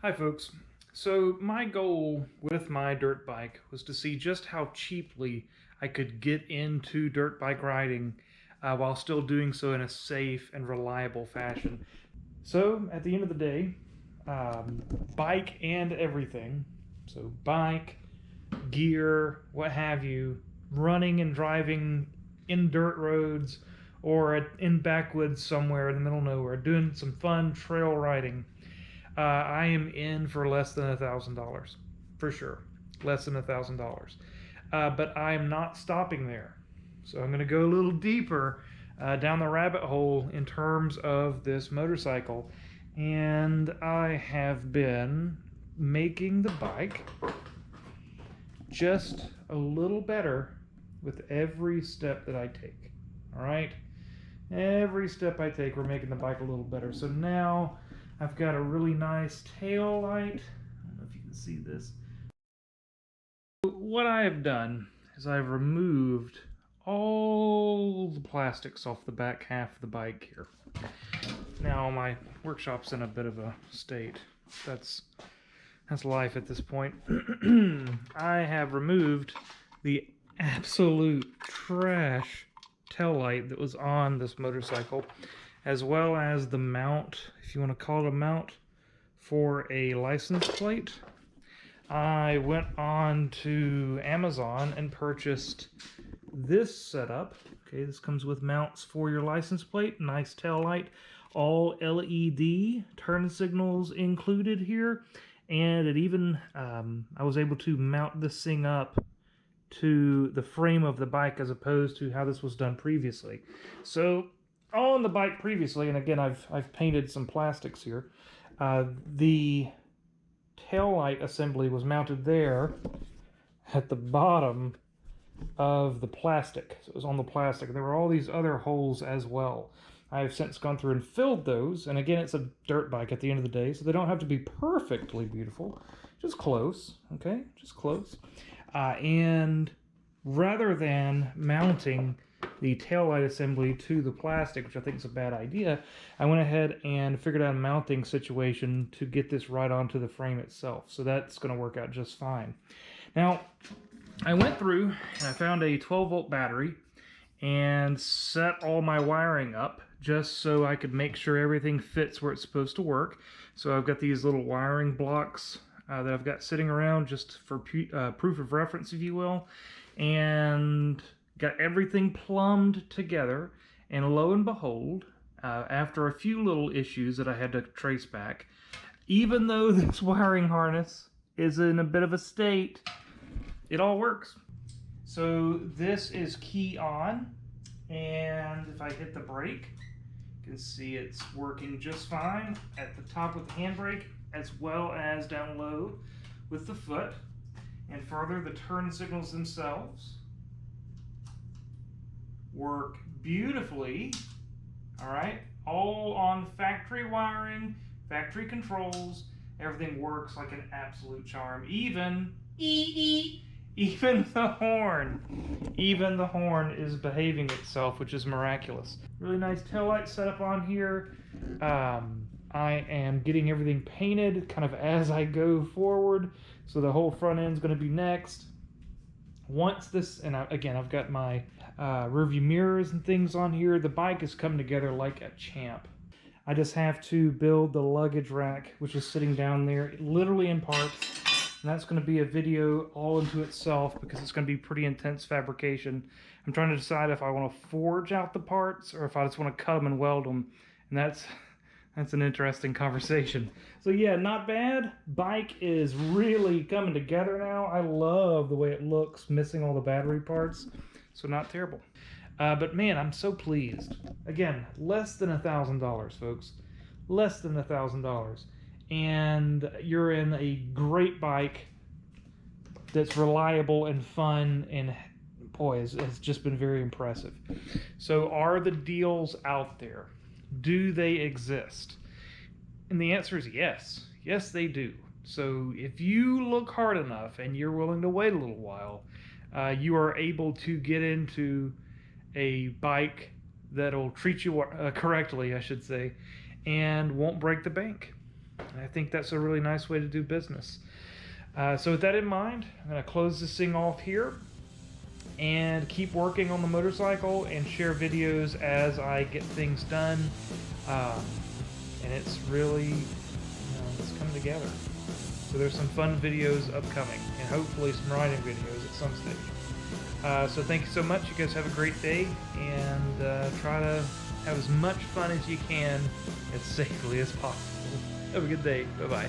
Hi folks. So my goal with my dirt bike was to see just how cheaply I could get into dirt bike riding while still doing so in a safe and reliable fashion. So at the end of the day, bike and everything, so bike, gear, what have you, running and driving in dirt roads or in backwoods somewhere in the middle of nowhere, doing some fun trail riding. I am in for less than $1,000, for sure. Less than $1,000. But I am not stopping there. So I'm going to go a little deeper down the rabbit hole in terms of this motorcycle. And I have been making the bike just a little better with every step that I take. All right? Every step I take, we're making the bike a little better. So now I've got a really nice tail light. I don't know if you can see this. What I have done is I've removed all the plastics off the back half of the bike here. Now my workshop's in a bit of a state. That's life at this point. I have removed the absolute trash tail light that was on this motorcycle, as well as the mount, if you want to call it a mount, for a license plate. I went on to Amazon and purchased this setup. Okay, this comes with mounts for your license plate, nice tail light, all LED, turn signals included here, and it even, I was able to mount this thing up to the frame of the bike as opposed to how this was done previously. So on the bike previously, and again I've painted some plastics here, the tail light assembly was mounted there at the bottom of the plastic. So it was on the plastic. There were all these other holes as well. I have since gone through and filled those, and again it's a dirt bike at the end of the day, so they don't have to be perfectly beautiful, just close, okay, just close. And rather than mounting the taillight assembly to the plastic, which I think is a bad idea, I went ahead and figured out a mounting situation to get this right onto the frame itself. So that's going to work out just fine. Now, I went through and I found a 12-volt battery and set all my wiring up just so I could make sure everything fits where it's supposed to work. So I've got these little wiring blocks that I've got sitting around just for proof of reference, if you will, and got everything plumbed together. And lo and behold, after a few little issues that I had to trace back, even though this wiring harness is in a bit of a state, it all works. So this is key on, and if I hit the brake, you can see it's working just fine at the top with the handbrake, as well as down low with the foot. And further, the turn signals themselves work beautifully. All right, all on factory wiring, factory controls. Everything works like an absolute charm. Even the horn is behaving itself, which is miraculous. Really nice taillight setup on here. I am getting everything painted kind of as I go forward, so the whole front end is going to be next. Once this, and again, I've got my rearview mirrors and things on here. The bike is coming together like a champ. I just have to build the luggage rack, which is sitting down there, literally in parts. And that's going to be a video all into itself because it's going to be pretty intense fabrication. I'm trying to decide if I want to forge out the parts or if I just want to cut them and weld them. And that's an interesting conversation. So yeah, not bad. Bike is really coming together now. I love the way it looks, missing all the battery parts. So not terrible. But man, I'm so pleased. Again, less than $1,000, folks. Less than $1,000. And you're in a great bike that's reliable and fun, and boy, it's just been very impressive. So are the deals out there? Do they exist? And the answer is yes. Yes, they do. So if you look hard enough and you're willing to wait a little while, you are able to get into a bike that'll treat you correctly, I should say, and won't break the bank. And I think that's a really nice way to do business. So with that in mind, I'm going to close this thing off here and keep working on the motorcycle and share videos as I get things done. And it's really, it's coming together. So there's some fun videos upcoming, and hopefully some riding videos at some stage. So thank you so much. You guys have a great day, and try to have as much fun as you can as safely as possible. Have a good day. Bye-bye.